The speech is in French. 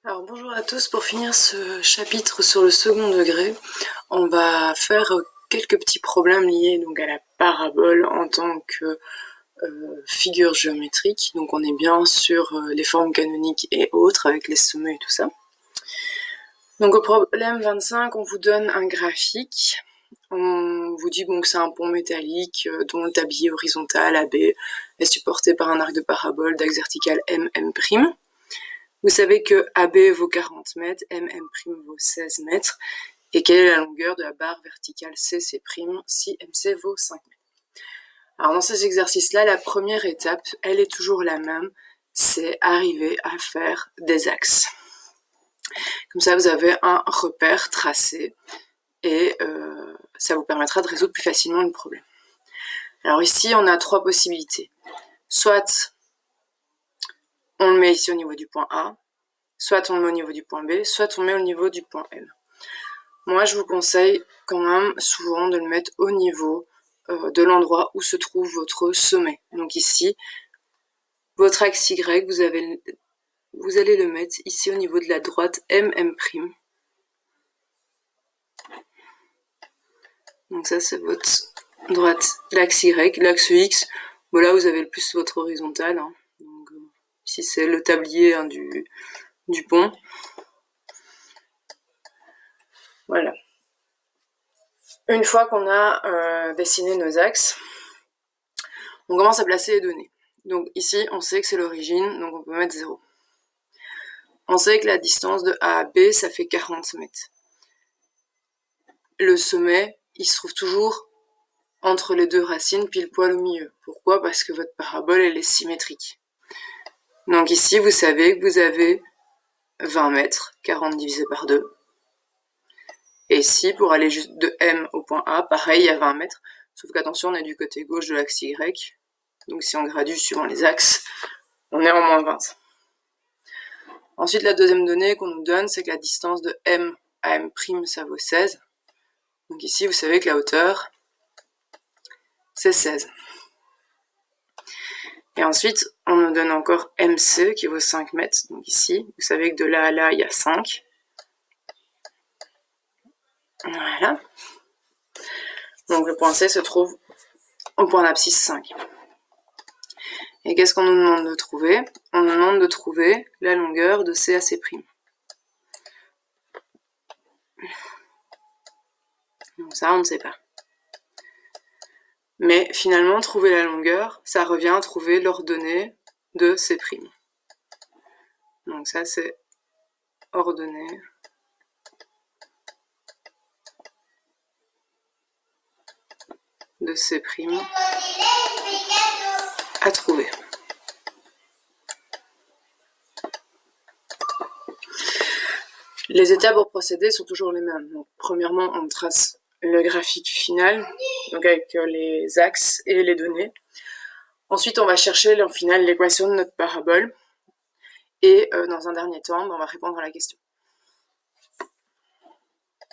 Alors bonjour à tous, pour finir ce chapitre sur le second degré, on va faire quelques petits problèmes liés donc à la parabole en tant que figure géométrique. Donc on est bien sur les formes canoniques et autres avec les sommets et tout ça. Donc au problème 25, on vous donne un graphique. On vous dit bon, que c'est un pont métallique dont le tablier horizontal AB est supporté par un arc de parabole d'axe vertical MM'. Vous savez que AB vaut 40 mètres, MM' vaut 16 mètres, et quelle est la longueur de la barre verticale CC' si MC vaut 5 mètres. Alors dans ces exercices-là, la première étape, elle est toujours la même, c'est arriver à faire des axes. Comme ça, vous avez un repère tracé, et ça vous permettra de résoudre plus facilement le problème. Alors ici, on a trois possibilités. Soit on le met ici au niveau du point A, soit on le met au niveau du point B, soit on le met au niveau du point M. Moi, je vous conseille quand même souvent de le mettre au niveau de l'endroit où se trouve votre sommet. Donc ici, votre axe Y, vous allez le mettre ici au niveau de la droite MM'. Donc ça, c'est votre droite, l'axe Y. L'axe X, bon, là, vous avez le plus votre horizontal. Hein. Donc, ici, c'est le tablier hein, du pont. Voilà. Une fois qu'on a dessiné nos axes, on commence à placer les données. Donc ici, on sait que c'est l'origine, donc on peut mettre 0. On sait que la distance de A à B, ça fait 40 mètres. Le sommet, il se trouve toujours entre les deux racines, pile poil au milieu. Pourquoi? Parce que votre parabole, elle est symétrique. Donc ici, vous savez que vous avez 20 mètres, 40 divisé par 2. Et ici, pour aller juste de M au point A, pareil, il y a 20 mètres. Sauf qu'attention, on est du côté gauche de l'axe Y. Donc si on gradue suivant les axes, on est en moins 20. Ensuite, la deuxième donnée qu'on nous donne, c'est que la distance de M à M', ça vaut 16. Donc ici, vous savez que la hauteur, c'est 16. Et ensuite, on nous donne encore MC qui vaut 5 mètres. Donc ici, vous savez que de là à là, il y a 5. Voilà. Donc le point C se trouve au point d'abscisse 5. Et qu'est-ce qu'on nous demande de trouver? On nous demande de trouver la longueur de C à C'. Donc ça, on ne sait pas. Mais finalement, trouver la longueur, ça revient à trouver l'ordonnée de C'. Donc ça, c'est ordonnée de C' à trouver. Les étapes pour procéder sont toujours les mêmes. Donc, premièrement, on trace le graphique final, donc avec les axes et les données. Ensuite, on va chercher en final l'équation de notre parabole. Et dans un dernier temps, on va répondre à la question.